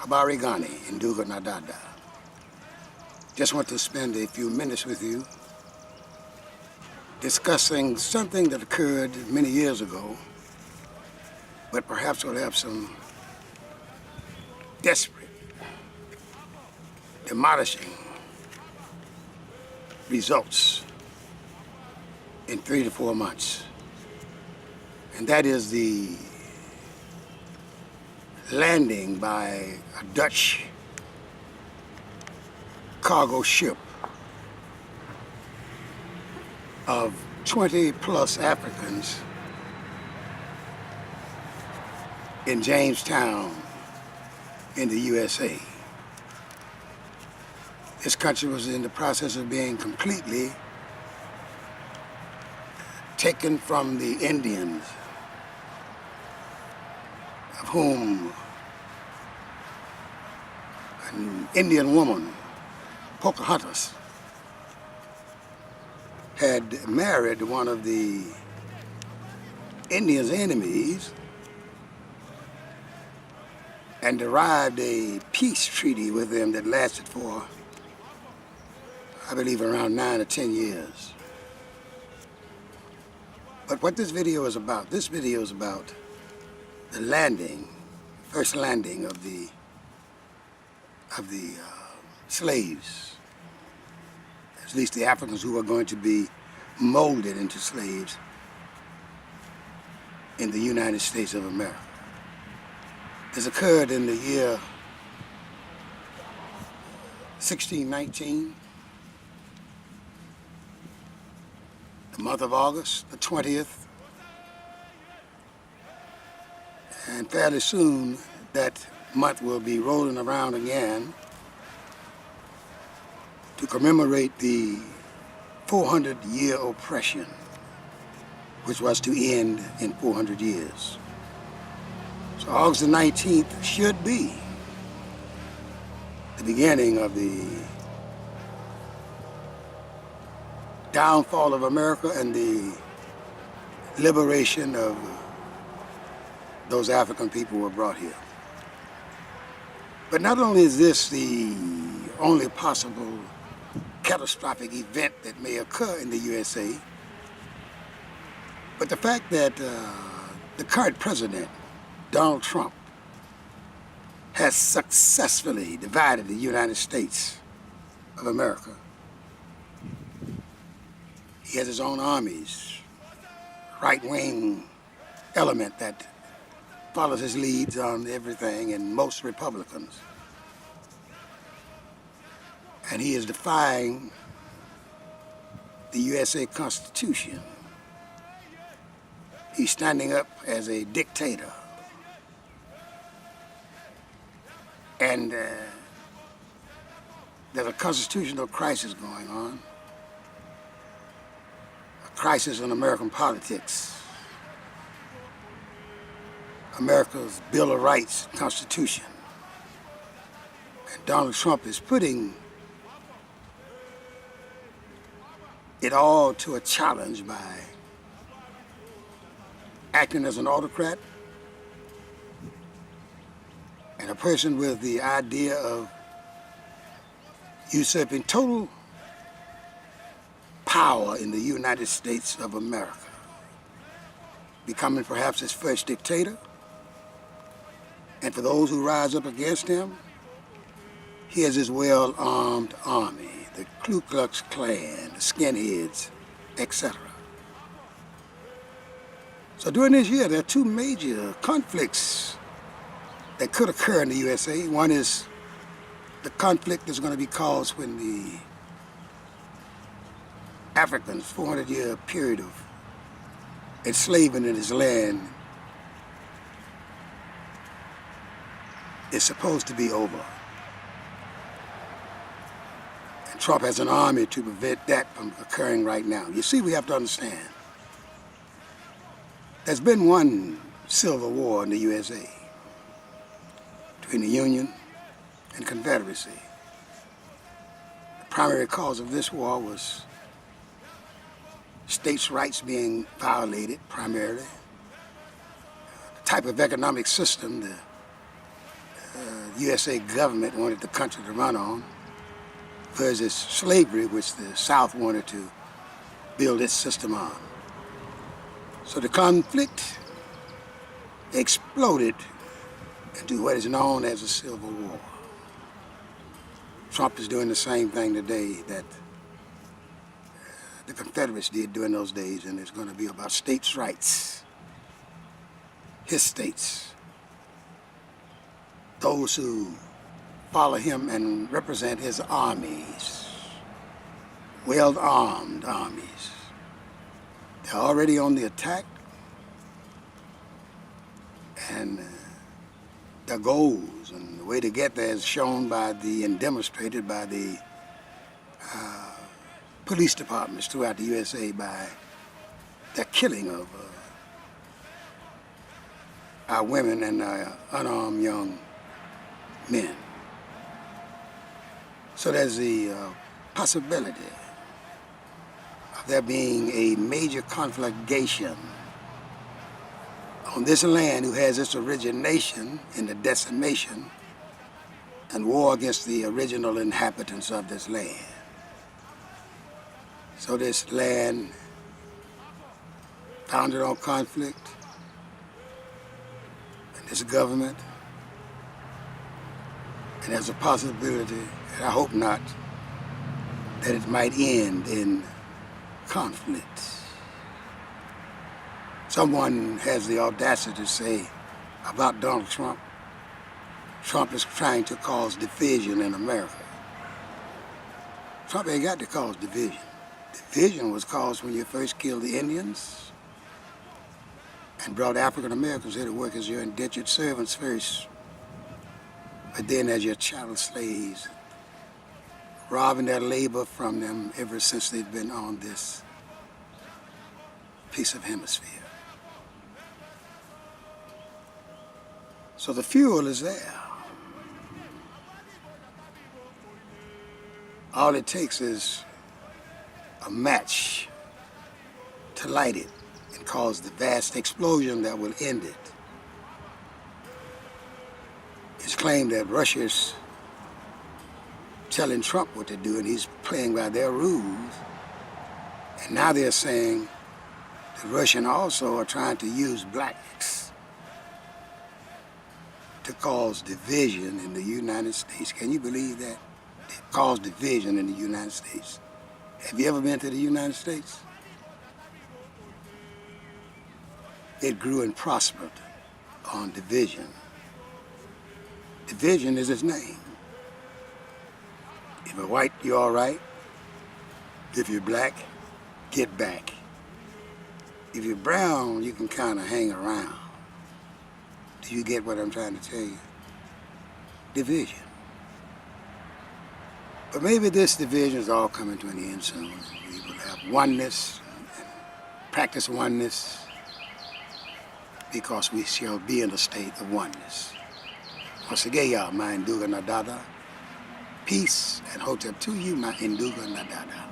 Habari Gani, Ndugu na Dada. Just want to spend a few minutes with you discussing something that occurred many years ago, but perhaps will have some desperate, demolishing results in 3 to 4 months. And that is the landing by a Dutch cargo ship of 20 plus Africans in Jamestown in the USA. This country was in the process of being completely taken from the Indians, of whom an Indian woman, Pocahontas, had married one of the Indians' enemies and derived a peace treaty with them that lasted for, I believe, around 9 or 10 years. But what this video is about the landing, first landing of the slaves, at least the Africans who are going to be molded into slaves in the United States of America. This occurred in the year 1619, the month of August, the 20th, and fairly soon that month will be rolling around again to commemorate the 400-year oppression, which was to end in 400 years. So August the 19th should be the beginning of the downfall of America and the liberation of those African people who were brought here. But not only is this the only possible catastrophic event that may occur in the USA, but the fact that the current president, Donald Trump, has successfully divided the United States of America. He has his own armies, right-wing element that follows his leads on everything, and most Republicans. And he is defying the USA Constitution. He's standing up as a dictator. And there's a constitutional crisis going on, a crisis in American politics. America's Bill of Rights, Constitution. And Donald Trump is putting it all to a challenge by acting as an autocrat and a person with the idea of usurping total power in the United States of America, becoming perhaps his first dictator. And for those who rise up against him, he has his well-armed army, the Ku Klux Klan, the skinheads, etc. So during this year, there are two major conflicts that could occur in the USA. One is the conflict that's going to be caused when the Africans' 400-year period of enslavement in his land is supposed to be over. And Trump has an army to prevent that from occurring right now. You see, we have to understand, there's been one civil war in the USA between the Union and Confederacy. The primary cause of this war was states' rights being violated, primarily. The type of economic system the USA government wanted the country to run on versus slavery, which the South wanted to build its system on. So the conflict exploded into what is known as a Civil War. Trump is doing the same thing today that the Confederates did during those days, and it's going to be about states' rights. His states. Those who follow him and represent his armies, well-armed armies. They're already on the attack, and their goals and the way to get there is shown by and demonstrated by the police departments throughout the USA by the killing of our women and our unarmed young men. So there's the possibility of there being a major conflagration on this land who has its origination in the decimation and war against the original inhabitants of this land. So this land founded on conflict, and this government, and there's a possibility, and I hope not, that it might end in conflict. Someone has the audacity to say about Donald Trump, Trump is trying to cause division in America. Trump ain't got to cause division. Division was caused when you first killed the Indians and brought African Americans here to work as your indentured servants first, but then as your chattel slaves, robbing their labor from them ever since they've been on this piece of hemisphere. So the fuel is there. All it takes is a match to light it and cause the vast explosion that will end it. It's claimed that Russia's telling Trump what to do and he's playing by their rules. And now they're saying the Russians also are trying to use blacks to cause division in the United States. Can you believe that? They cause division in the United States. Have you ever been to the United States? It grew and prospered on division. Division is its name. If you're white, you're all right. If you're black, get back. If you're brown, you can kind of hang around. Do you get what I'm trying to tell you? Division. But maybe this division is all coming to an end soon. We will have oneness, and practice oneness, because we shall be in a state of oneness. Once again, y'all, my Induga Nadada. Peace and hotep to you, my Induga Nadada.